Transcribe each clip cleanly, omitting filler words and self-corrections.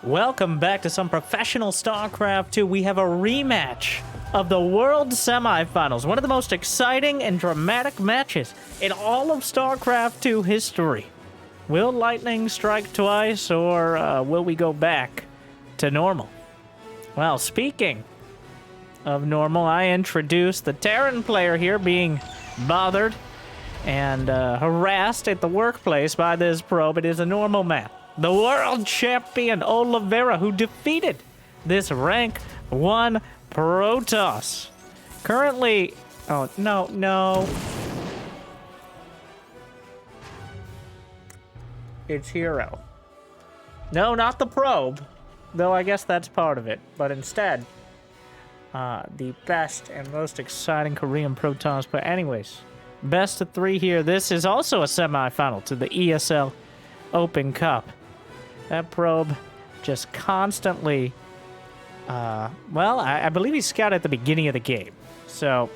Welcome back to some professional StarCraft 2. We have a rematch of the World Semifinals, one of the most exciting and dramatic matches in all of StarCraft 2 history. Will lightning strike twice, or will we go back to normal? Well, speaking of normal, I introduced the Terran player here being bothered and harassed at the workplace by this probe. It is a normal man, the world champion Oliveira, who defeated this rank 1 Protoss. Currently, oh, no. It's herO. No, not the probe, though I guess that's part of it, but instead, the best and most exciting Korean Protoss. But anyways, best of 3 here. This is also a semifinal to the ESL Open Cup. That probe just constantly, well, I believe he scouted at the beginning of the game. So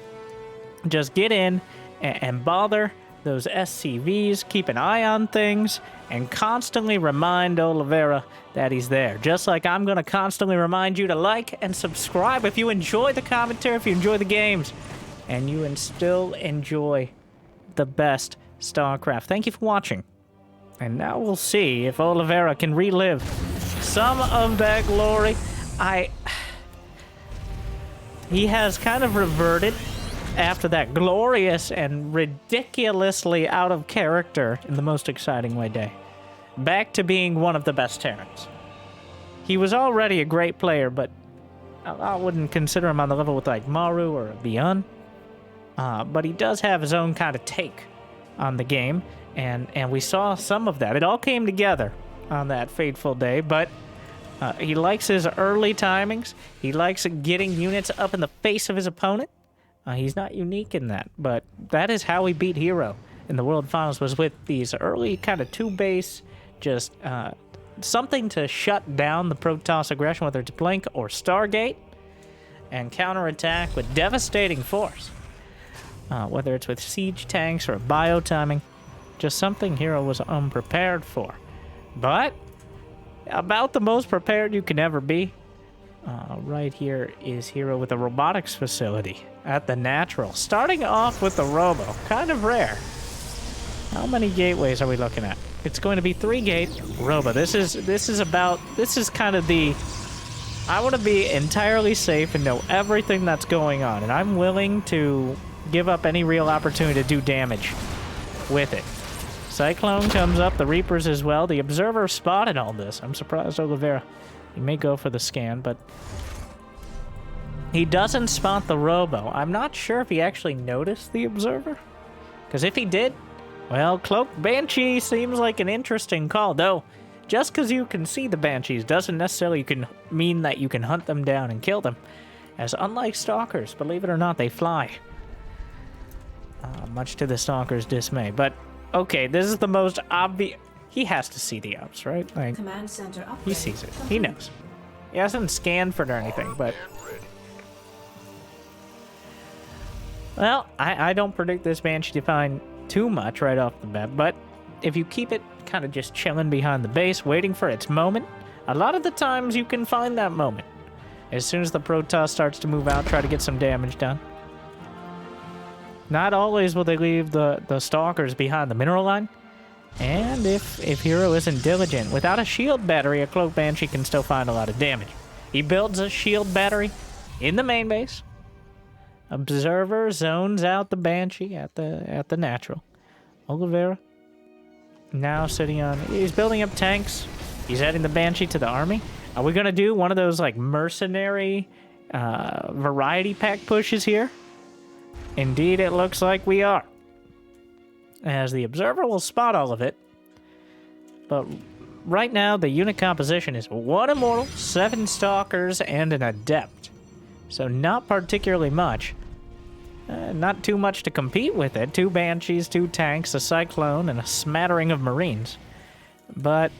just get in and bother those SCVs, keep an eye on things, and constantly remind Oliveira that he's there. Just like I'm going to constantly remind you to like and subscribe if you enjoy the commentary, if you enjoy the games, and you still enjoy the best StarCraft. Thank you for watching. And now we'll see if Oliveira can relive some of that glory. He has kind of reverted after that glorious and ridiculously out of character in the most exciting way back to being one of the best Terrans. He was already a great player, but I wouldn't consider him on the level with like Maru or Beyond. But he does have his own kind of take on the game, and we saw some of that. It all came together on that fateful day, but he likes his early timings. He likes getting units up in the face of his opponent. He's not unique in that, but that is how he beat herO in the World Finals, was with these early kind of 2-base, just something to shut down the Protoss aggression, whether it's Blink or Stargate, and counterattack with devastating force. Whether it's with siege tanks or bio timing, just something herO was unprepared for. But about the most prepared you can ever be. Right here is herO with a robotics facility at the natural. Starting off with the robo, kind of rare. How many gateways are we looking at? It's going to be 3-gate robo. This is kind of the, I want to be entirely safe and know everything that's going on, and I'm willing to give up any real opportunity to do damage with it. Cyclone comes up, the Reapers as well. The Observer spotted all this. I'm surprised Oliveira. He may go for the scan, but he doesn't spot the robo. I'm not sure if he actually noticed the Observer, because if he did, well, Cloaked Banshee seems like an interesting call, though just because you can see the Banshees doesn't necessarily mean that you can hunt them down and kill them, as unlike Stalkers, believe it or not, they fly. Much to the Stalker's dismay. But, okay, this is the most obvious. He has to see the Ops, right? Like, Command center he sees it. He knows. He hasn't scanned for it or anything, but... Well, I don't predict this Banshee to find too much right off the bat, but if you keep it kind of just chilling behind the base, waiting for its moment, a lot of the times you can find that moment. As soon as the Protoss starts to move out, try to get some damage done. Not always will they leave the Stalkers behind the mineral line. And if herO isn't diligent, without a shield battery, a Cloak Banshee can still find a lot of damage. He builds a shield battery in the main base. Observer zones out the Banshee at the natural. Oliveira now sitting on... He's building up tanks. He's adding the Banshee to the army. Are we going to do one of those like mercenary variety pack pushes here? Indeed, it looks like we are, as the Observer will spot all of it. But right now, the unit composition is 1 Immortal, 7 Stalkers, and an Adept. So not particularly much. Not too much to compete with it. 2 Banshees, 2 tanks, a Cyclone, and a smattering of Marines. But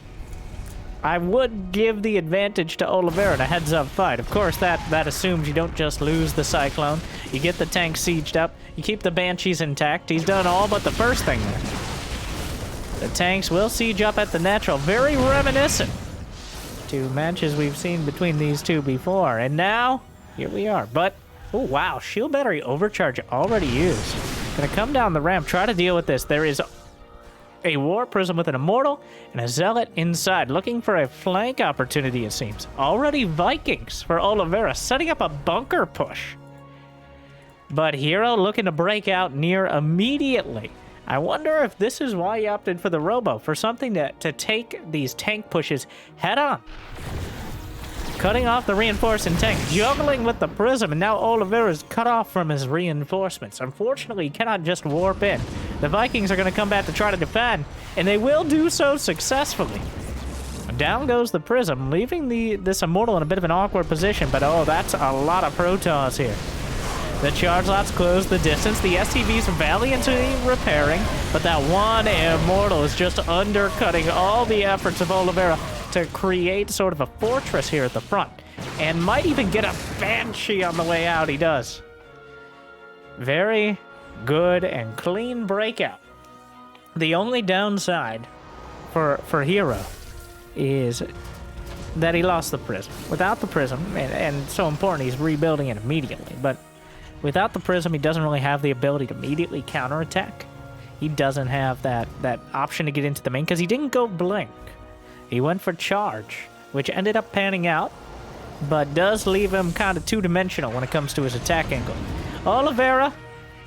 I would give the advantage to Oliveira in a heads-up fight. Of course, that assumes you don't just lose the Cyclone. You get the tank sieged up. You keep the Banshees intact. He's done all but the first thing there. The tanks will siege up at the natural. Very reminiscent to matches we've seen between these two before. And now, here we are. But, oh wow, shield battery overcharge already used. Gonna come down the ramp, try to deal with this. There is a War Prism with an Immortal and a Zealot inside, looking for a flank opportunity, it seems. Already Vikings for Oliveira, setting up a bunker push. But herO looking to break out near immediately. I wonder if this is why he opted for the Robo, for something to take these tank pushes head on. Cutting off the reinforcing tank, juggling with the Prism, and now Oliveira's cut off from his reinforcements. Unfortunately, he cannot just warp in. The Vikings are going to come back to try to defend, and they will do so successfully. Down goes the Prism, leaving this Immortal in a bit of an awkward position, but oh, that's a lot of Protoss here. The charge lots close the distance. The SCVs valiantly repairing, but that one Immortal is just undercutting all the efforts of Oliveira to create sort of a fortress here at the front, and might even get a Banshee on the way out. He does. Very good and clean breakout. The only downside for herO is that he lost the Prism. Without the Prism, and so important, he's rebuilding it immediately, but without the Prism, he doesn't really have the ability to immediately counterattack. He doesn't have that option to get into the main, because he didn't go Blink. He went for Charge, which ended up panning out, but does leave him kind of two-dimensional when it comes to his attack angle. Oliveira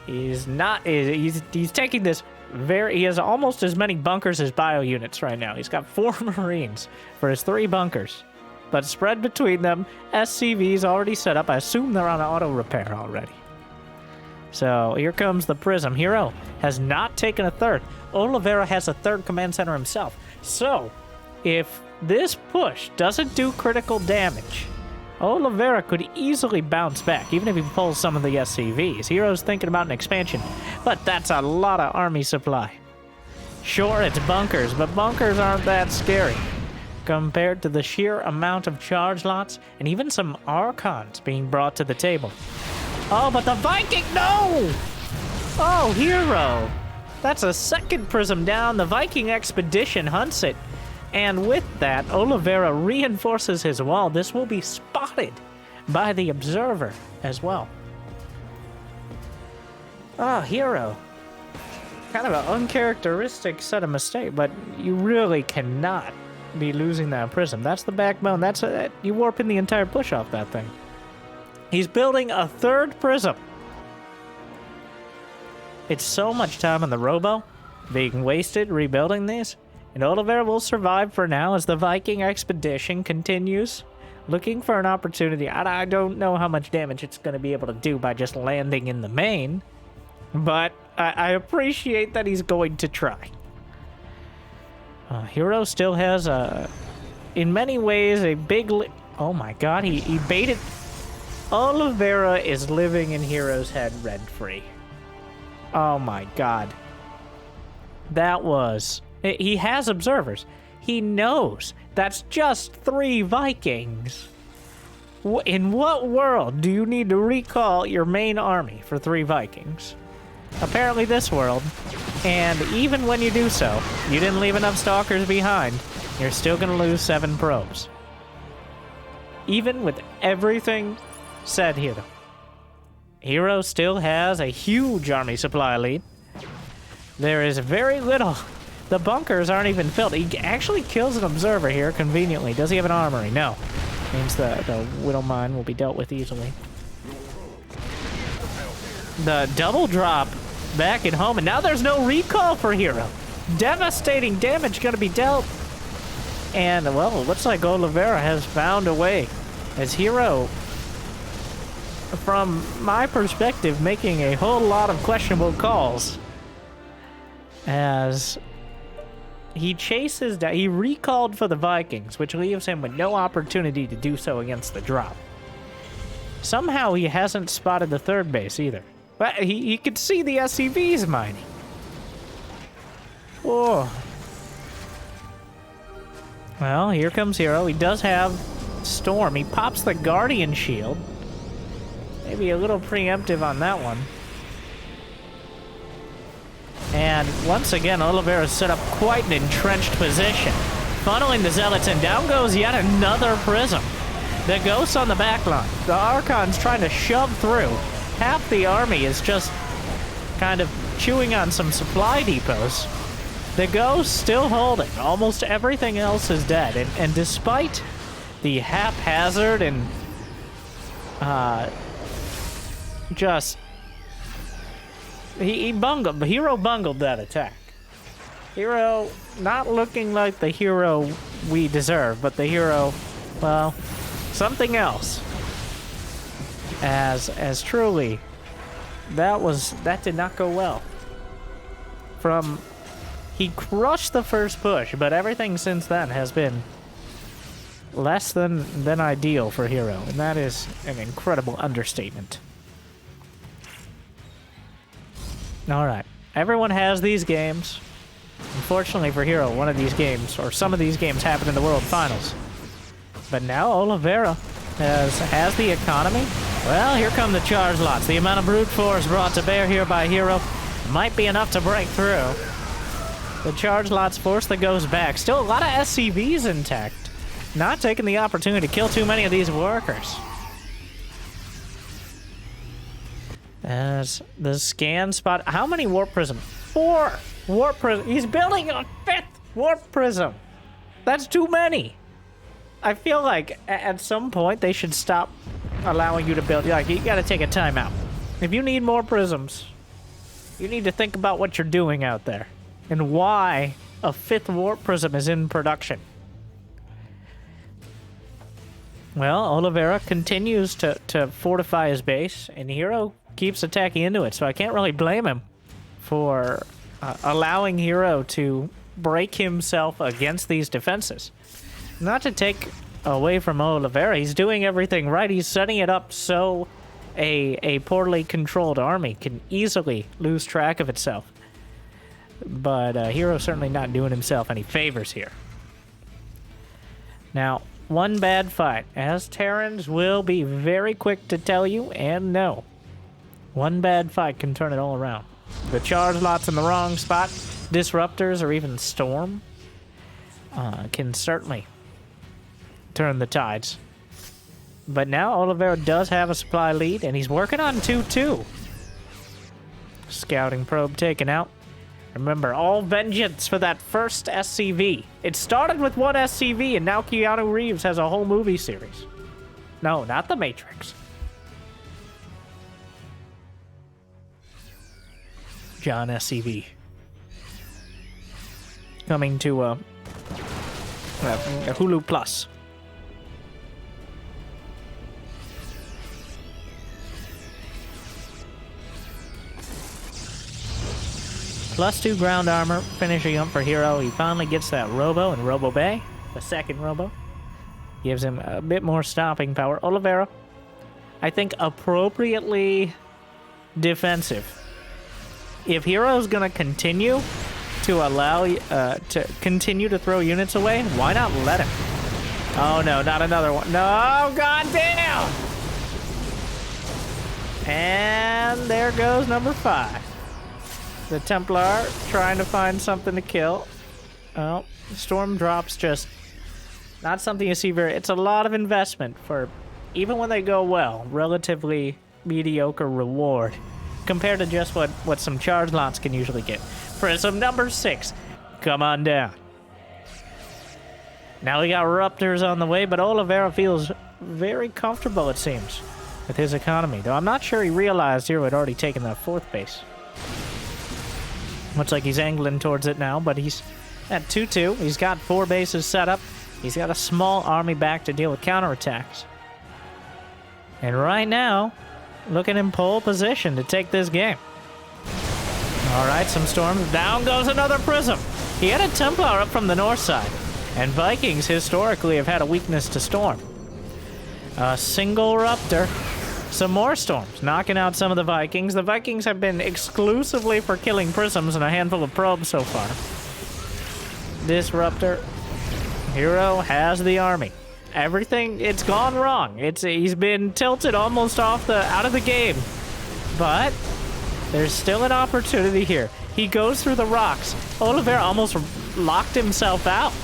is not... He's taking this very... He has almost as many bunkers as bio units right now. He's got 4 Marines for his 3 bunkers. But spread between them, SCV's already set up. I assume they're on auto repair already. So here comes the Prism. herO has not taken a third. Oliveira has a third command center himself. So if this push doesn't do critical damage, Oliveira could easily bounce back, even if he pulls some of the SCVs. herO's thinking about an expansion, but that's a lot of army supply. Sure, it's bunkers, but bunkers aren't that scary compared to the sheer amount of charge lots and even some Archons being brought to the table. Oh, but the Viking, no! Oh, herO. That's a second Prism down. The Viking expedition hunts it. And with that, Oliveira reinforces his wall. This will be spotted by the Observer as well. Oh, herO. Kind of an uncharacteristic set of mistakes, but you really cannot be losing that Prism. That's the backbone. You warping the entire push off that thing. He's building a third Prism. It's so much time on the Robo being wasted rebuilding these. And Oliveira will survive for now as the Viking expedition continues, looking for an opportunity. I don't know how much damage it's going to be able to do by just landing in the main, but I appreciate that he's going to try. herO still has, in many ways, a big... Oh my god, he baited... Oliveira is living in herO's head rent-free. Oh my god. That was... He has observers. He knows that's just 3 Vikings. In what world do you need to recall your main army for 3 Vikings? Apparently this world. And even when you do so, you didn't leave enough Stalkers behind. You're still going to lose 7 probes. Even with everything said here, though, herO still has a huge army supply lead. There is very little... The bunkers aren't even filled. He actually kills an observer here, conveniently. Does he have an armory? No. Means the Widow Mine will be dealt with easily. The double drop back at home, and now there's no recall for herO. Devastating damage going to be dealt. And, well, it looks like Oliveira has found a way. As herO, from my perspective, making a whole lot of questionable calls. As... he chases down... He recalled for the Vikings, which leaves him with no opportunity to do so against the drop. Somehow he hasn't spotted the third base either. But he could see the SCVs mining. Whoa. Well, here comes herO. He does have Storm. He pops the Guardian Shield. Maybe a little preemptive on that one. And once again, Oliveira set up quite an entrenched position. funneling the Zealots, and down goes yet another Prism. The Ghosts on the back line. The Archon's trying to shove through. Half the army is just kind of chewing on some supply depots. The Ghost still holding. Almost everything else is dead. And despite the haphazard and just... He bungled. herO bungled that attack. herO not looking like the herO we deserve, but the herO, well, something else. As truly, that did not go well. He crushed the first push, but everything since then has been less than ideal for herO, and that is an incredible understatement. All right, everyone has these games. Unfortunately for herO, one of these games, or some of these games, happen in the World Finals. But now Oliveira has the economy. Well, here come the charge lots. The amount of brute force brought to bear here by herO might be enough to break through. The charge lots force the Ghost back. Still a lot of SCVs intact. Not taking the opportunity to kill too many of these workers. As the scan spot... How many Warp Prism? 4 Warp Prism. He's building a 5th Warp Prism. That's too many. I feel like at some point they should stop allowing you to build. Like, you gotta take a timeout. If you need more prisms, you need to think about what you're doing out there and why a 5th Warp Prism is in production. Well, Oliveira continues to fortify his base, and herO keeps attacking into it, so I can't really blame him for allowing herO to break himself against these defenses. Not to take away from Oliveira, he's doing everything right. He's setting it up so a poorly controlled army can easily lose track of itself. But herO's certainly not doing himself any favors here. Now, one bad fight, as Terrans will be very quick to tell you and know. One bad fight can turn it all around. The charge lots in the wrong spot, disruptors, or even storm can certainly turn the tides. But now Oliveira does have a supply lead, and he's working on 2-2. Scouting probe taken out. Remember, all vengeance for that first SCV. It started with one SCV, and now Keanu Reeves has a whole movie series. No, not The Matrix. John SCV. Coming to Hulu Plus. +2 ground armor, finishing up for herO. He finally gets that Robo and Robo Bay, the second Robo. Gives him a bit more stopping power. Oliveira, I think, appropriately defensive. If herO's gonna continue to allow to continue to throw units away, why not let him? Oh no, not another one. No, goddamn! And there goes number 5. The Templar trying to find something to kill. Oh, Storm drops just not something you see very... It's a lot of investment for, even when they go well, relatively mediocre reward compared to just what some charge lots can usually get. Prism number 6, come on down. Now we got Raptors on the way, but Oliveira feels very comfortable, it seems, with his economy. Though I'm not sure he realized herO had already taken that 4th base. Looks like he's angling towards it now, but he's at 2-2. He's got 4 bases set up. He's got a small army back to deal with counterattacks. And right now, looking in pole position to take this game. All right, some storms. Down goes another Prism. He had a Templar up from the north side, and Vikings historically have had a weakness to storm. A single Ruptor. Some more storms, knocking out some of the Vikings. The Vikings have been exclusively for killing prisms and a handful of probes so far. Disruptor. herO has the army. Everything, it's gone wrong. He's been tilted almost out of the game. But there's still an opportunity here. He goes through the rocks. Oliveira almost locked himself out.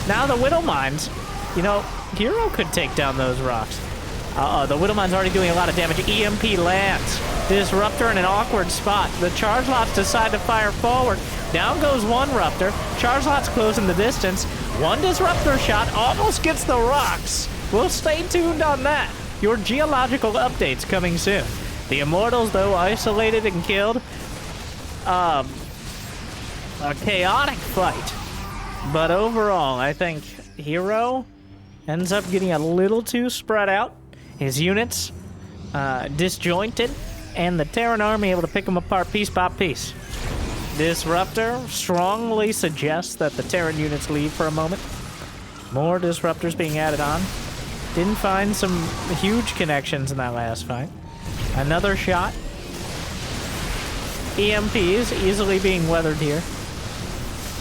Now the Widow Mines, you know, herO could take down those rocks. The Widow Mine's already doing a lot of damage. EMP lands. Disruptor in an awkward spot. The charge lots decide to fire forward. Down goes one Ruptor. Charge lots closing the distance. One Disruptor shot almost gets the rocks. We'll stay tuned on that. Your geological updates coming soon. The Immortals, though, isolated and killed. A chaotic fight. But overall, I think herO ends up getting a little too spread out. His units disjointed, and the Terran army able to pick them apart piece by piece. Disruptor strongly suggests that the Terran units leave for a moment. More Disruptors being added on. Didn't find some huge connections in that last fight. Another shot. EMPs easily being weathered here.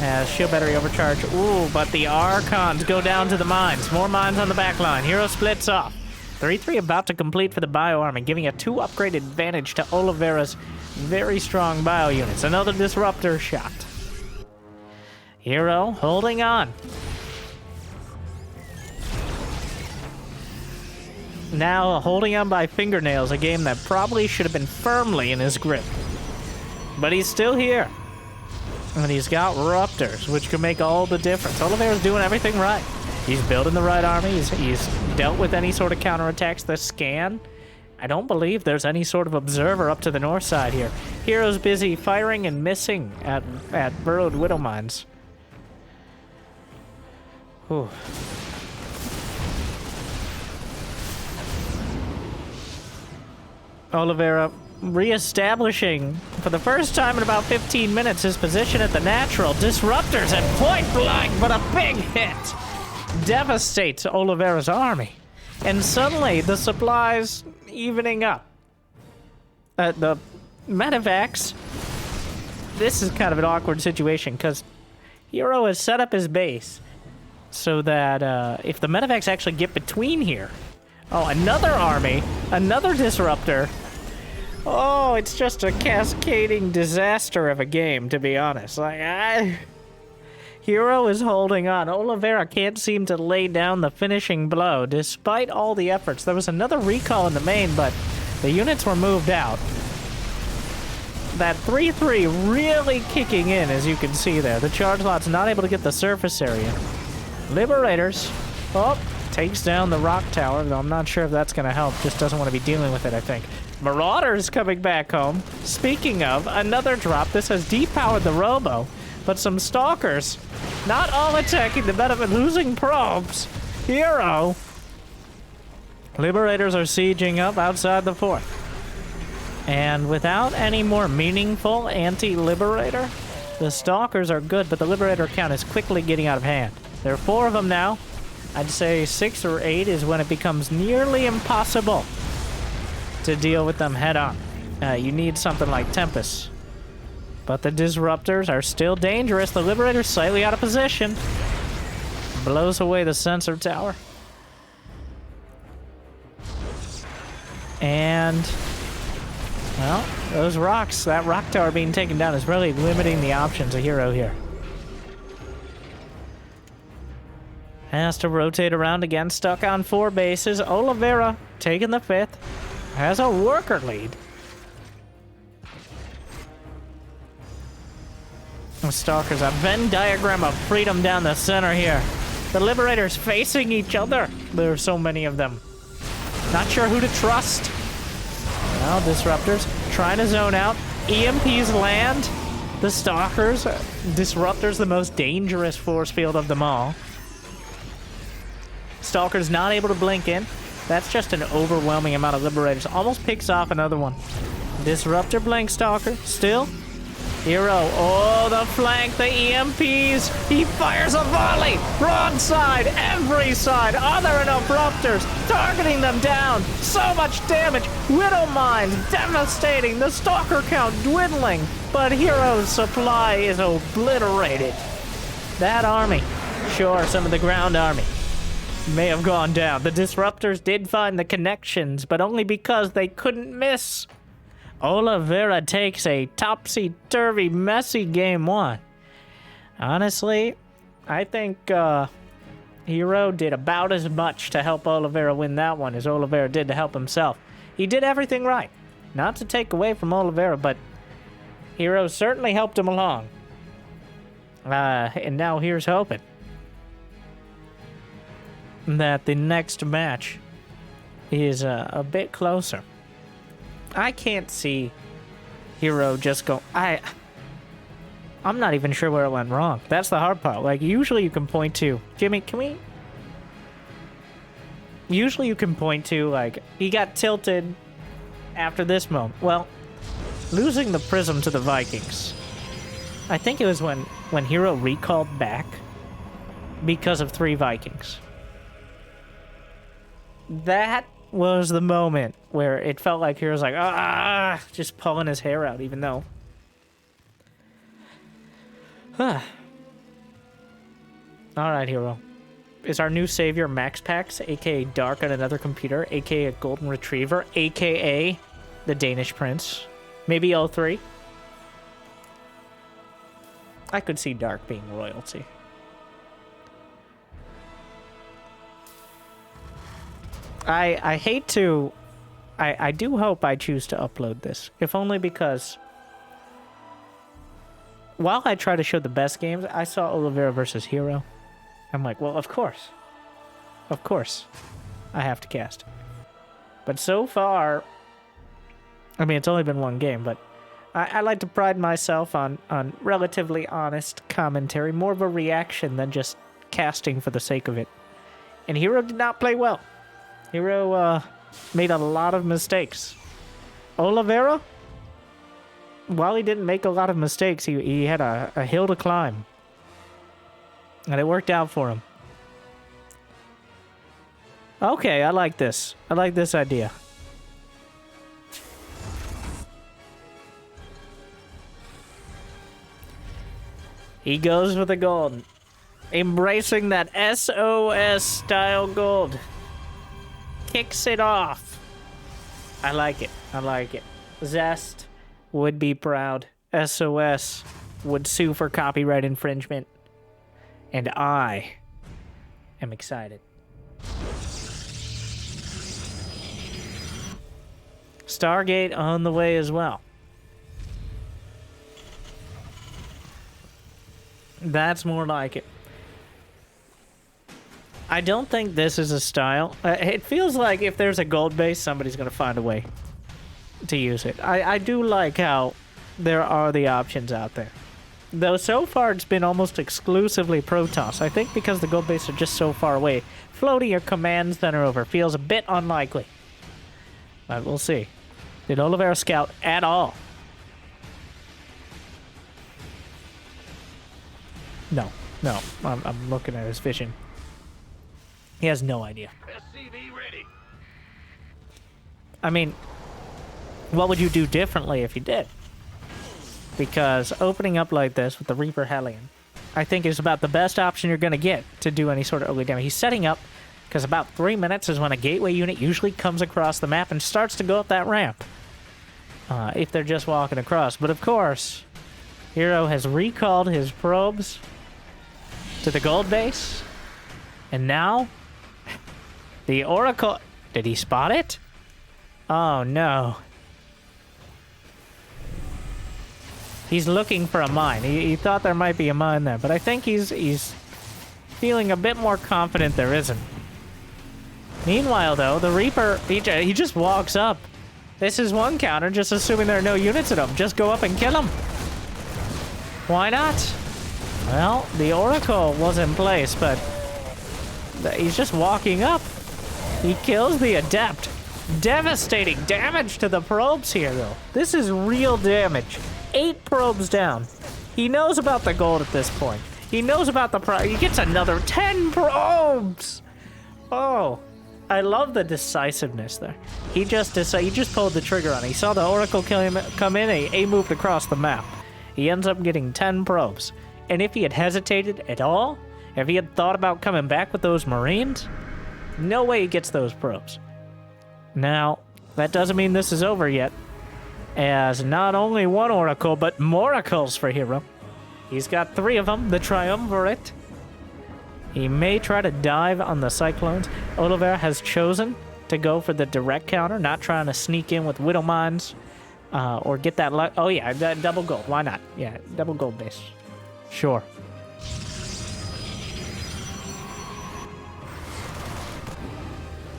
As shield battery overcharge. Ooh, but the Archons go down to the mines. More mines on the back line. herO splits off. 3-3 about to complete for the Bio Army, giving a 2 upgrade advantage to Oliveira's very strong Bio units. Another Disruptor shot. herO holding on. Now holding on by fingernails, a game that probably should have been firmly in his grip. But he's still here. And he's got Ruptors, which can make all the difference. Oliveira's doing everything right. He's building the right army. He's dealt with any sort of counterattacks. The scan, I don't believe there's any sort of observer up to the north side here. herO's busy firing and missing at burrowed Widow Mines. Whew. Oliveira reestablishing for the first time in about 15 minutes his position at the natural. Disruptors at point blank, but a big hit devastates Oliveira's army. And suddenly the supplies evening up. The medevacs, this is kind of an awkward situation because herO has set up his base so that if the medevacs actually get between here, oh, another army, another Disruptor. Oh, it's just a cascading disaster of a game, to be honest. Like, herO is holding on. Oliveira can't seem to lay down the finishing blow, despite all the efforts. There was another recall in the main, but the units were moved out. That 3-3 really kicking in, as you can see there. The charge lot's not able to get the surface area. Liberators, oh, takes down the rock tower, though I'm not sure if that's going to help. Just doesn't want to be dealing with it, I think. Marauders coming back home. Speaking of, another drop. This has depowered the Robo, but some Stalkers. Not all attacking the benefit, losing probes. herO. Liberators are sieging up outside the fort. And without any more meaningful anti-Liberator, the Stalkers are good, but the Liberator count is quickly getting out of hand. There are 4 of them now. I'd say 6 or 8 is when it becomes nearly impossible to deal with them head-on. You need something like Tempest. But the Disruptors are still dangerous. The Liberator's slightly out of position. Blows away the sensor tower. And, well, those rocks, that rock tower being taken down is really limiting the options of herO here. Has to rotate around again, stuck on 4 bases. Oliveira taking the 5th. Has a worker lead. The Stalkers, a Venn diagram of freedom down the center here. The Liberators facing each other. There are so many of them. Not sure who to trust. Well, Disruptors trying to zone out. EMPs land. The Stalkers. Disruptors, the most dangerous force field of them all. Stalker's not able to blink in. That's just an overwhelming amount of Liberators. Almost picks off another one. Disruptor, blink Stalker. Still. herO. Oh, the flank, the EMPs. He fires a volley. Broadside, every side. Are there enough Ruptors? Targeting them down. So much damage. Widow Mines devastating. The Stalker count dwindling. But herO's supply is obliterated. That army. Sure, some of the ground army may have gone down. The Disruptors did find the connections, but only because they couldn't miss. Oliveira takes a topsy-turvy, messy game 1. Honestly, I think herO did about as much to help Oliveira win that one as Oliveira did to help himself. He did everything right. Not to take away from Oliveira, but herO certainly helped him along. And now here's hoping that the next match is a bit closer. I can't see herO just go... I'm not even sure where it went wrong. That's the hard part. Like, usually you can point to... Jimmy, can we... Usually you can point to, like, he got tilted after this moment. Well, losing the Prism to the Vikings. I think it was when herO recalled back because of 3 Vikings. That was the moment where it felt like hero's like, just pulling his hair out, even though... Alright, herO. Is our new savior Max Pax, aka Dark on another computer, aka Golden Retriever, aka the Danish Prince? Maybe all 3? I could see Dark being royalty. I hate to... I do hope I choose to upload this, if only because... While I try to show the best games, I saw Oliveira versus herO. I'm like, well, of course. Of course. I have to cast. But so far... I mean, it's only been 1 game, but... I like to pride myself on relatively honest commentary. More of a reaction than just casting for the sake of it. And herO did not play well. herO made a lot of mistakes. Oliveira? While he didn't make a lot of mistakes, he had a hill to climb. And it worked out for him. Okay, I like this. I like this idea. He goes for the gold. Embracing that SOS style gold. Kicks it off. I like it. I like it. Zest would be proud. SOS would sue for copyright infringement. And I am excited. Stargate on the way as well. That's more like it. I don't think this is a style. It feels like if there's a gold base, somebody's going to find a way to use it. I do like how there are the options out there. Though so far it's been almost exclusively Protoss. I think because the gold bases are just so far away, floating your command center over feels a bit unlikely. But we'll see. Did Oliveira scout at all? No. No. I'm looking at his vision. He has no idea. SCV ready. I mean, what would you do differently if you did? Because opening up like this with the Reaper Hellion, I think is about the best option you're going to get to do any sort of early damage. He's setting up, because about 3 minutes is when a gateway unit usually comes across the map and starts to go up that ramp. If they're just walking across. But of course, herO has recalled his probes to the gold base. And now, the Oracle... Did he spot it? Oh no. He's looking for a mine. He thought there might be a mine there, but I think he's feeling a bit more confident there isn't. Meanwhile, though, the Reaper, he just walks up. This is one counter, just assuming there are no units at him. Just go up and kill him. Why not? Well, the Oracle was in place, but he's just walking up. He kills the Adept. Devastating damage to the probes here, though. This is real damage. 8 probes down. He knows about the gold at this point. He knows about the he gets another 10 probes. Oh, I love the decisiveness there. He just pulled the trigger on it. He saw the Oracle come in and he moved across the map. He ends up getting 10 probes. And if he had hesitated at all, if he had thought about coming back with those Marines, no way he gets those probes. Now, that doesn't mean this is over yet, as not only one Oracle, but more oracles for herO. He's got 3 of them, the Triumvirate. He may try to dive on the Cyclones. Oliveira has chosen to go for the direct counter, not trying to sneak in with Widow Mines or get that luck. Oh, yeah, double gold. Why not? Yeah, double gold base. Sure.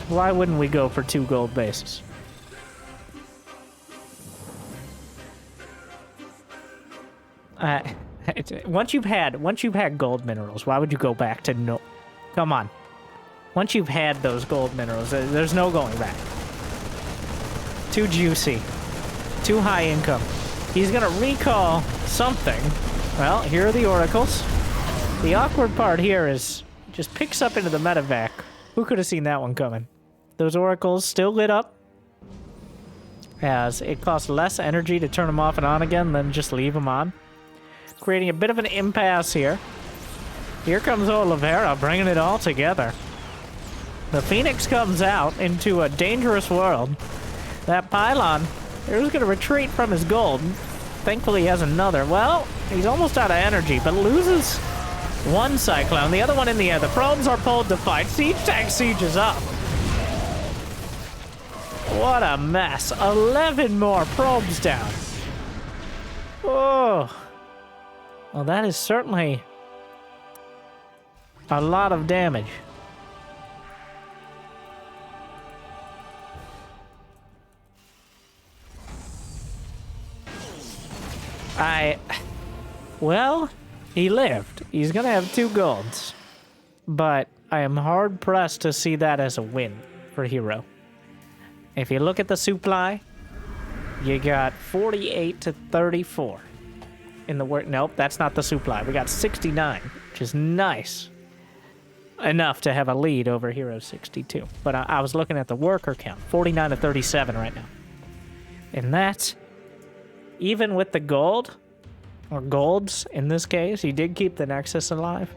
Why wouldn't we go for 2 gold bases? Once you've had gold minerals, why would you go back to no? Come on. Once you've had those gold minerals, there's no going back. Too juicy. Too high income. He's gonna recall something. Well, here are the oracles. The awkward part here is just picks up into the medevac. Who could have seen that one coming? Those oracles still lit up, as it costs less energy to turn them off and on again than just leave them on. Creating a bit of an impasse here. Here comes Oliveira, bringing it all together. The Phoenix comes out into a dangerous world. That pylon, he's going to retreat from his gold. Thankfully, he has another. Well, he's almost out of energy, but loses one Cyclone. The other one in the air. The probes are pulled to fight. Siege tank sieges up. What a mess. 11 more probes down. Oh. Well, that is certainly a lot of damage. Well, he lived. He's gonna have 2 golds. But I am hard-pressed to see that as a win for herO. If you look at the supply, you got 48 to 34 in the work. Nope, that's not the supply. We got 69, which is nice. Enough to have a lead over herO 62. But I was looking at the worker count, 49 to 37 right now. And that's, even with the gold, or golds in this case, he did keep the Nexus alive.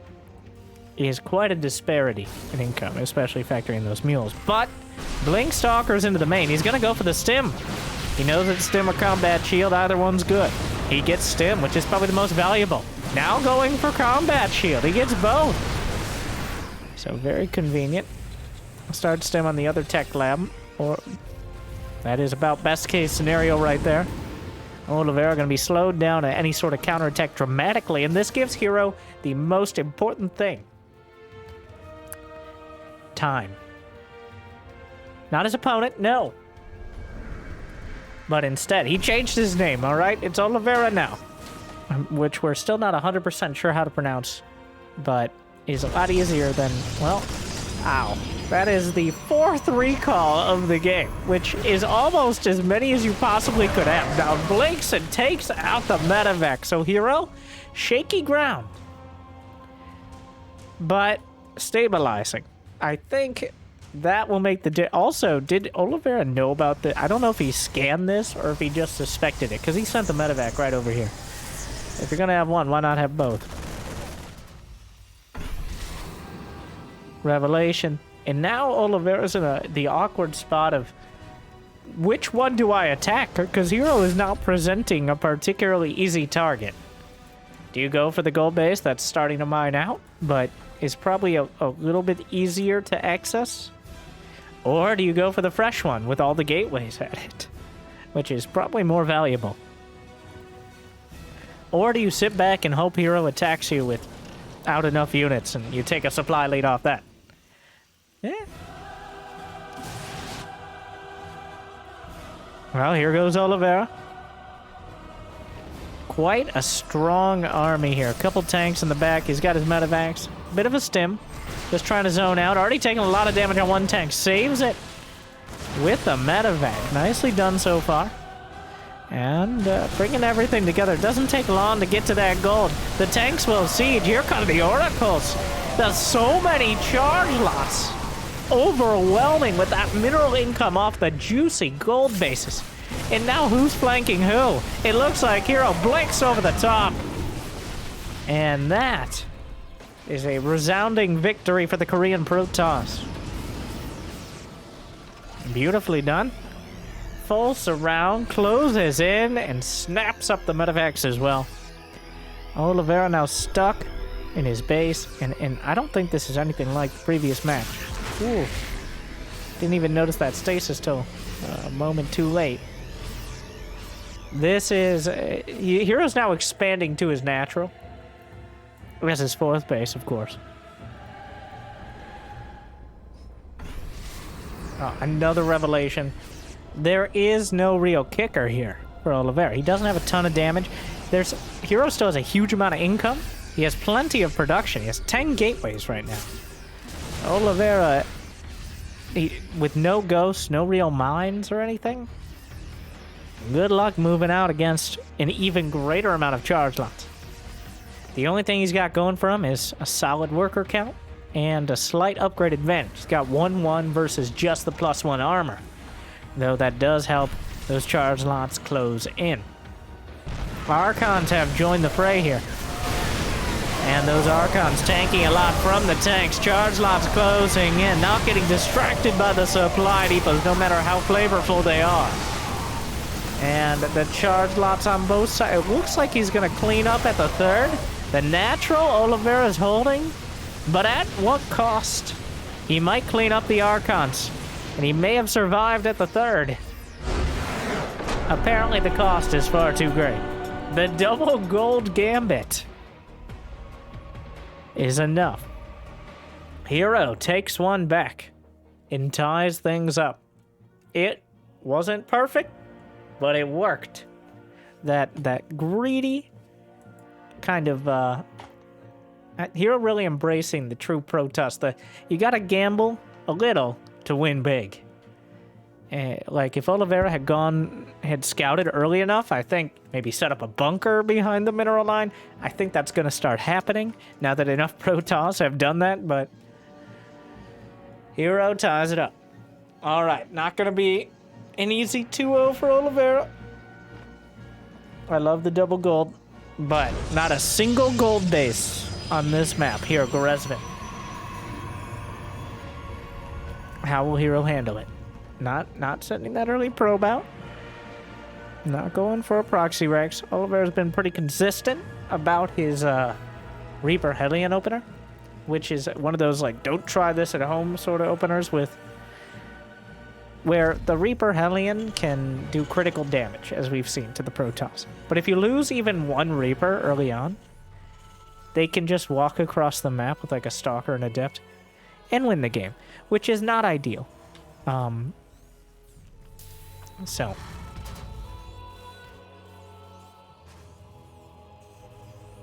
Is quite a disparity in income, especially factoring those mules. But Blink Stalker's into the main. He's gonna go for the stim. He knows that stim or combat shield, either one's good. He gets stim, which is probably the most valuable. Now going for combat shield. He gets both. So very convenient. Start stim on the other tech lab. Or that is about best case scenario right there. Oliveira going to be slowed down at any sort of counterattack dramatically, and this gives herO the most important thing. Time. Not his opponent, no. But instead, he changed his name, all right? It's Oliveira now. Which we're still not 100% sure how to pronounce, but is a lot easier than, well, ow. That is the 4th recall of the game, which is almost as many as you possibly could have. Now, blinks and takes out the medevac. So, herO, shaky ground. But stabilizing. I think that will make the... Also, did Oliveira know about the... I don't know if he scanned this or if he just suspected it, because he sent the medevac right over here. If you're going to have one, why not have both? Revelation. And now Oliveira's in the awkward spot of which one do I attack? Because herO is now presenting a particularly easy target. Do you go for the gold base that's starting to mine out, but is probably a little bit easier to access? Or do you go for the fresh one with all the gateways at it, which is probably more valuable? Or do you sit back and hope herO attacks you without enough units and you take a supply lead off that? Yeah. Well, here goes Oliveira. Quite a strong army here. A couple tanks in the back. He's got his medevacs. Bit of a stim. Just trying to zone out. Already taking a lot of damage on one tank. Saves it with the medevac. Nicely done so far. And bringing everything together. Doesn't take long to get to that gold. The tanks will siege. Here come the oracles. There's so many charge lots. Overwhelming with that mineral income off the juicy gold bases. And now who's flanking who? It looks like herO blinks over the top. And that is a resounding victory for the Korean Protoss. Beautifully done. Full surround, closes in, and snaps up the medevacs as well. Oliveira now stuck in his base, and I don't think this is anything like the previous match. Ooh. Didn't even notice that stasis till a moment too late. This is... herO's now expanding to his natural. That's his 4th base, of course. Oh, another revelation. There is no real kicker here for Oliveira. He doesn't have a ton of damage. herO still has a huge amount of income. He has plenty of production. He has 10 gateways right now. Oliveira, with no ghosts, no real mines or anything, good luck moving out against an even greater amount of charge lots. The only thing he's got going for him is a solid worker count and a slight upgrade advantage. He's got 1-1 versus just the +1 armor, though that does help those charge lots close in. Archons have joined the fray here. And those Archons tanking a lot from the tanks. Charge lots closing in, not getting distracted by the supply depots, no matter how flavorful they are. And the charge lots on both sides. It looks like he's going to clean up at the 3rd. The natural Oliveira's holding, but at what cost? He might clean up the Archons, and he may have survived at the 3rd. Apparently the cost is far too great. The double gold gambit is enough. herO takes one back and ties things up. It wasn't perfect, but it worked. That greedy kind of herO really embracing the true Protoss. You gotta gamble a little to win big. Like if Oliveira had scouted early enough, I think maybe set up a bunker behind the mineral line. I think that's going to start happening now that enough Protoss have done that, but herO ties it up. All right, not going to be an easy 2-0 for Oliveira. I love the double gold, but not a single gold base on this map here, Goresvin. How will herO handle it? Not sending that early probe out. Not going for a proxy Rex. Oliveira's been pretty consistent about his Reaper Hellion opener, which is one of those like don't try this at home sort of openers where the Reaper Hellion can do critical damage, as we've seen, to the Protoss. But if you lose even one Reaper early on, they can just walk across the map with like a Stalker and Adept and win the game, which is not ideal. So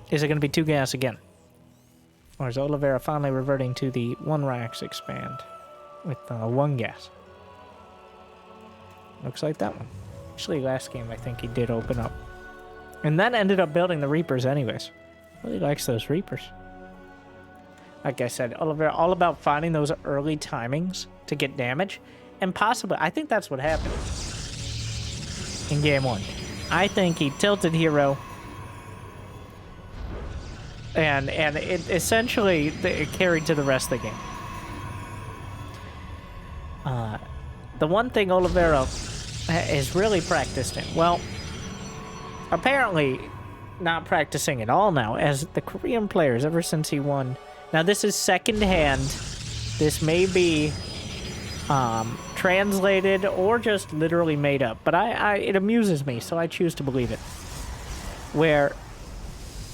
is it going to be 2 gas again? Or is Oliveira finally reverting to the 1 Rax expand with 1 gas? Looks like that one. Actually, last game I think he did open up. And then ended up building the Reapers anyways. Really likes those Reapers. Like I said, Oliveira all about finding those early timings to get damage. And possibly, I think that's what happened in game 1. I think he tilted herO, and it essentially it carried to the rest of the game. The one thing Oliveira is really practiced in, well, apparently not practicing at all now, as the Korean players, ever since he won. Now, this is secondhand. This may be translated or just literally made up, but it amuses me, so I choose to believe it. Where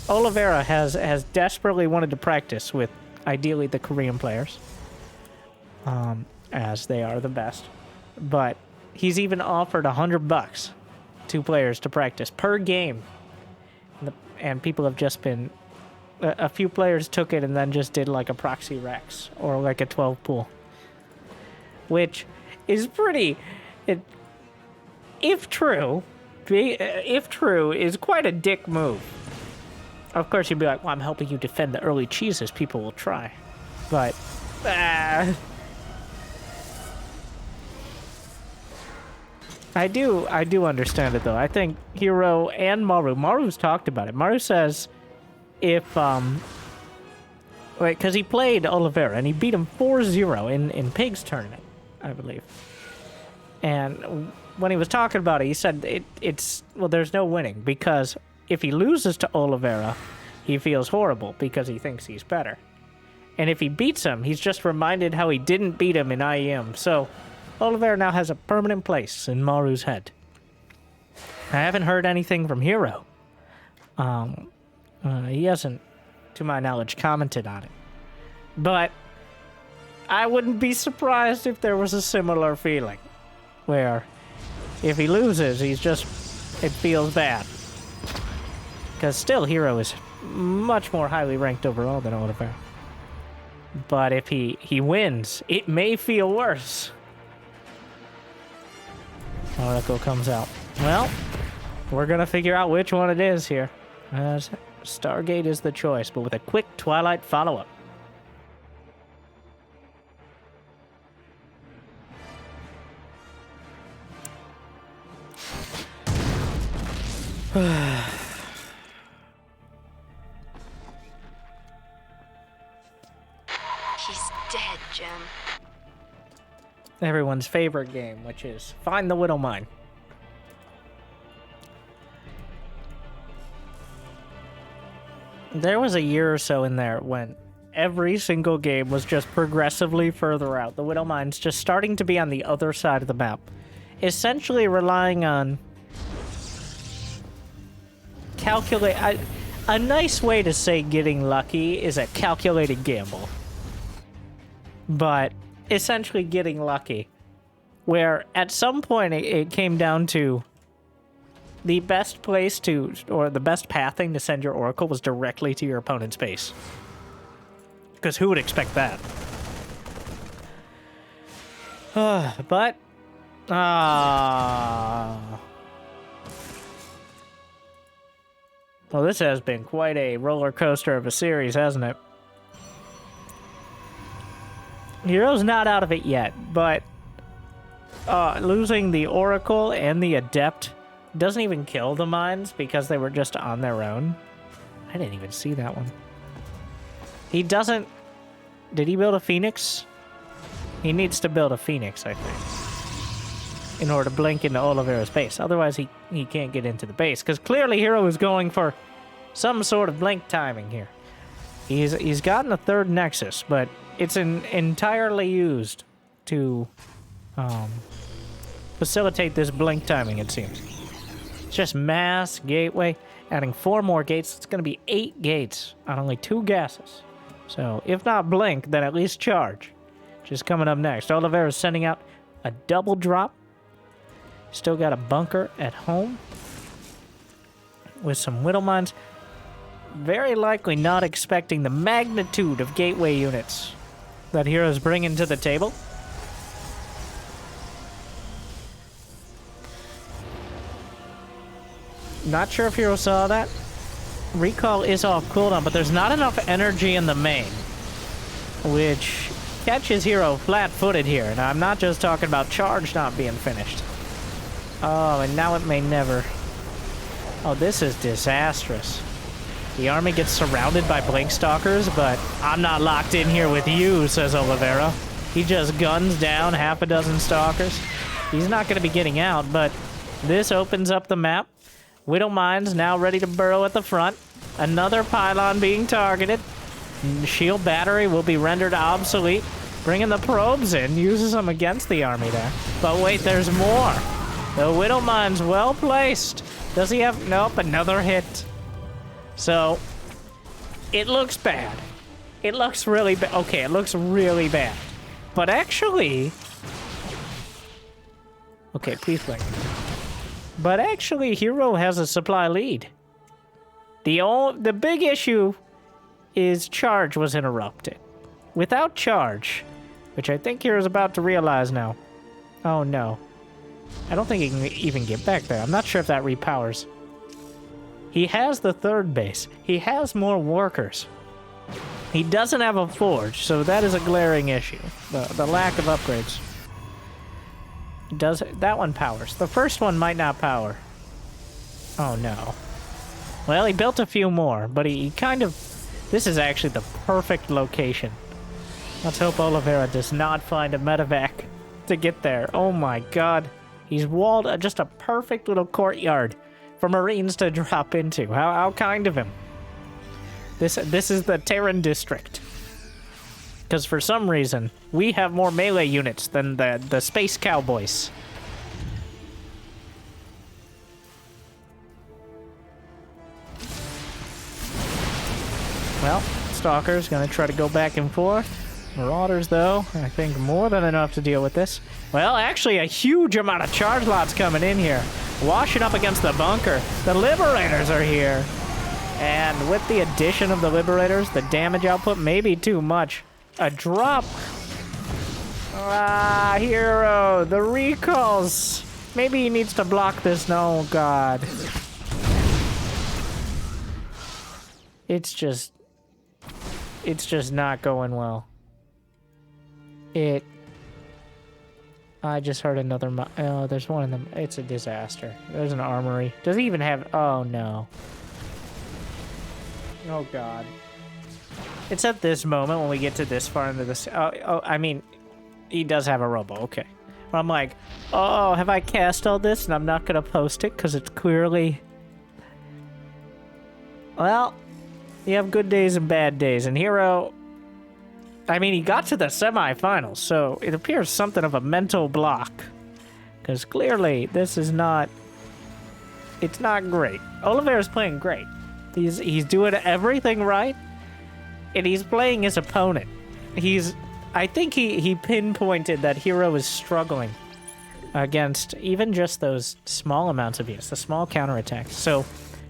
Oliveira has desperately wanted to practice with, ideally, the Korean players, as they are the best. But he's even offered $100 to players to practice per game, and people have just been. A few players took it and then just did like a proxy Rex or like a 12 pool, which is pretty. If true, is quite a dick move. Of course, you'd be like, "Well, I'm helping you defend the early cheeses. People will try," but I do understand it though. I think herO and Maru's talked about it. Maru says if because he played Oliveira and he beat him 4-0 in Pig's tournament, I believe. And when he was talking about it, he said it's there's no winning, because if he loses to Oliveira, he feels horrible because he thinks he's better. And if he beats him, he's just reminded how he didn't beat him in IEM. So Oliveira now has a permanent place in Maru's head. I haven't heard anything from herO. He hasn't, to my knowledge, commented on it. But I wouldn't be surprised if there was a similar feeling, where if he loses, it feels bad. Because still, herO is much more highly ranked overall than Oliveira. But if he wins, it may feel worse. Oracle comes out. Well, we're gonna figure out which one it is here. As Stargate is the choice, but with a quick Twilight follow-up. He's dead, Jim. Everyone's favorite game, which is Find the Widow Mine. There was a year or so in there when every single game was just progressively further out. The Widow Mine's just starting to be on the other side of the map. Essentially relying on a nice way to say getting lucky is a calculated gamble. But essentially getting lucky. Where at some point it came down to the best place to, or the best pathing to send your Oracle was directly to your opponent's base. Because who would expect that? But, well, this has been quite a roller coaster of a series, hasn't it? herO's not out of it yet, but losing the Oracle and the Adept doesn't even kill the mines because they were just on their own. I didn't even see that one. He doesn't... Did he build a Phoenix? He needs to build a Phoenix, I think, in order to blink into Oliveira's base. Otherwise, he can't get into the base, because clearly herO is going for some sort of blink timing here. He's gotten a third Nexus, but it's entirely used to facilitate this blink timing, it seems. It's just mass gateway, adding 4 more gates. It's going to be 8 gates on only 2 gases. So, if not blink, then at least charge. Which is coming up next. Oliveira is sending out a double drop. Still got a bunker at home. With some Widow Mines. Very likely not expecting the magnitude of gateway units that herO's bringing to the table. Not sure if herO saw that. Recall is off cooldown, but there's not enough energy in the main, which catches herO flat-footed here. And I'm not just talking about charge not being finished. Oh, and now it may never. Oh, this is disastrous. The army gets surrounded by Blink Stalkers, but I'm not locked in here with you, says Oliveira. He just guns down half a dozen Stalkers. He's not going to be getting out, but this opens up the map. Widow Mines now ready to burrow at the front. Another pylon being targeted. Shield battery will be rendered obsolete. Bringing the probes in, uses them against the army there. But wait, there's more. The Widow Mine's well placed. Does he have... Nope, another hit. So, it looks bad. It looks really bad. Okay, it looks really bad. But actually... Okay, please blink. But actually, herO has a supply lead. The big issue is charge was interrupted. Without charge, which I think hero's about to realize now. Oh no. I don't think he can even get back there. I'm not sure if that repowers. He has the third base. He has more workers. He doesn't have a forge, so that is a glaring issue. The lack of upgrades. That one powers. The first one might not power. Oh no. Well, he built a few more, but he kind of... This is actually the perfect location. Let's hope Oliveira does not find a medevac to get there. Oh my god. He's walled just a perfect little courtyard for Marines to drop into. How kind of him. This is the Terran district. Because for some reason, we have more melee units than the Space Cowboys. Well, Stalker's gonna try to go back and forth. Marauders, though, I think more than enough to deal with this. Well, actually, a huge amount of charge lots coming in here. Washing up against the bunker. The Liberators are here. And with the addition of the Liberators, the damage output may be too much. A drop. Ah, herO. The recalls. Maybe he needs to block this. No, God. It's just not going well. I just heard another... Oh, there's one in them. It's a disaster. There's an armory. Does he even have... Oh, no. Oh, God. It's at this moment when we get to this far into this... Oh, I mean, he does have a robo. Okay. But I'm like, oh, have I cast all this? And I'm not going to post it because it's clearly... Well, you have good days and bad days. And herO... I mean, he got to the semifinals, so it appears something of a mental block. Because clearly, this is not... It's not great. Oliveira's playing great. He's doing everything right, and he's playing his opponent. I think he pinpointed that herO is struggling against even just those small amounts of units, the small counterattacks. So,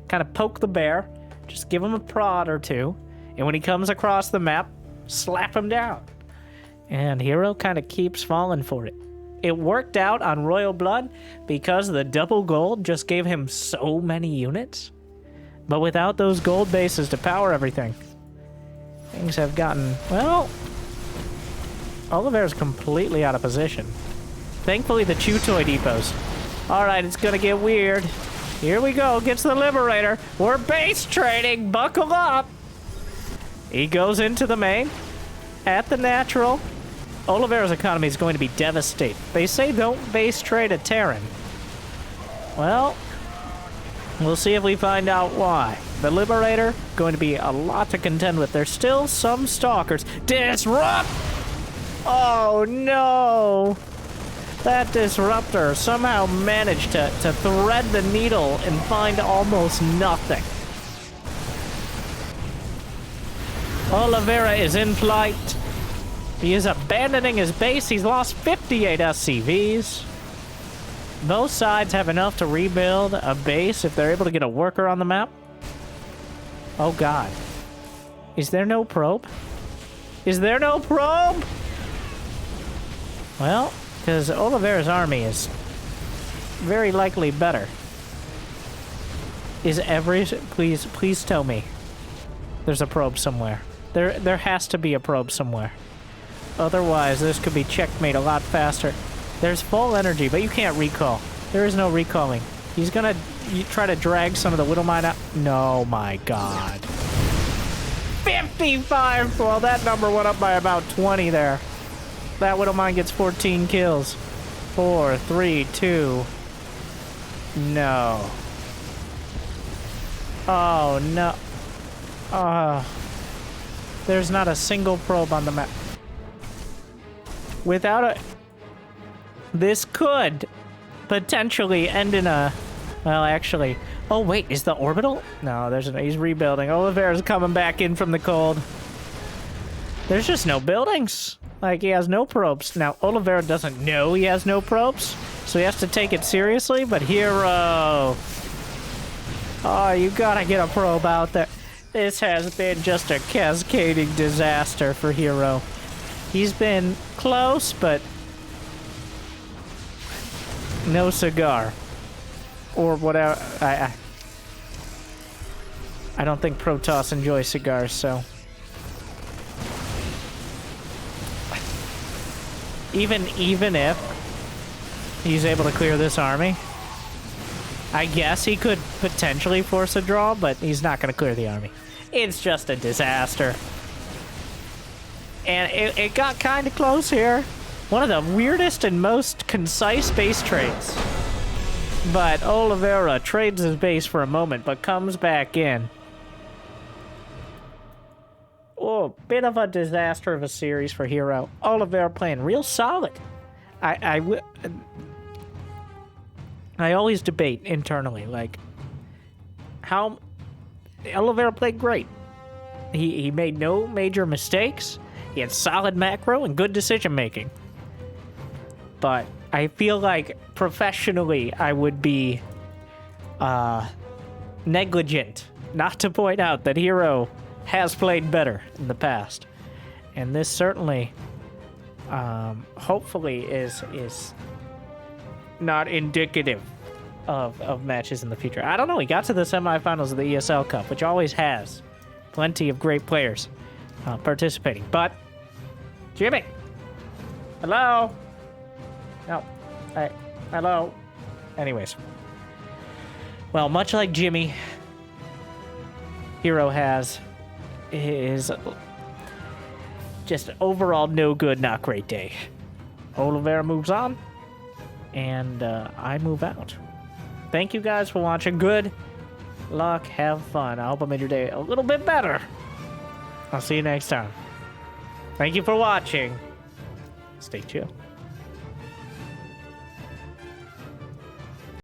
kind of poke the bear, just give him a prod or two, and when he comes across the map, slap him down. And herO kind of keeps falling for it. It worked out on Royal Blood because the double gold just gave him so many units. But without those gold bases to power everything, things have gotten, well, Oliveira's completely out of position. Thankfully, the Chew Toy depots. Alright, it's gonna get weird. Here we go, gets the Liberator. We're base trading, buckle up! He goes into the main, at the natural. Oliveira's economy is going to be devastated. They say don't base trade a Terran. Well, we'll see if we find out why. The Liberator, going to be a lot to contend with. There's still some Stalkers. Disrupt! Oh, no! That Disruptor somehow managed to thread the needle and find almost nothing. Oliveira is in flight. He is abandoning his base. He's lost 58 SCVs. Both sides have enough to rebuild a base if they're able to get a worker on the map. Oh, God. Is there no probe? Is there no probe? Well, because Oliveira's army is very likely better. Is every... Please tell me there's a probe somewhere. There has to be a probe somewhere. Otherwise, this could be checkmate a lot faster. There's full energy, but you can't recall. There is no recalling. He's gonna try to drag some of the Widowmine out. No, my God. 55! Well, that number went up by about 20 there. That Widowmine gets 14 kills. 4, 3, 2... No. Oh, no. There's not a single probe on the map. Without a... This could potentially end in a... Well, actually... Oh, wait, is the orbital? No, he's rebuilding. Oliveira's coming back in from the cold. There's just no buildings. Like, he has no probes. Now, Oliveira doesn't know he has no probes, so he has to take it seriously, but herO... Oh, you gotta get a probe out there. This has been just a cascading disaster for herO. He's been close, but no cigar. Or whatever. I don't think Protoss enjoys cigars, so... Even if he's able to clear this army, I guess he could potentially force a draw, but he's not going to clear the army. It's just a disaster. And it got kind of close here. One of the weirdest and most concise base trades. But Oliveira trades his base for a moment, but comes back in. herO, bit of a disaster of a series for herO. Oliveira playing real solid. I always debate internally, like, how Oliveira played great. He made no major mistakes. He had solid macro and good decision making. But I feel like professionally I would be negligent not to point out that herO has played better in the past. And this certainly, hopefully, is not indicative of matches in the future. I don't know. He got to the semifinals of the ESL Cup, which always has plenty of great players participating. But, Jimmy! Hello? No. Hello? Anyways. Well, much like Jimmy, herO has his just overall no good, not great day. Oliveira moves on, and I move out. Thank you guys for watching. Good luck, have fun. I hope I made your day a little bit better. I'll see you next time. Thank you for watching. Stay chill.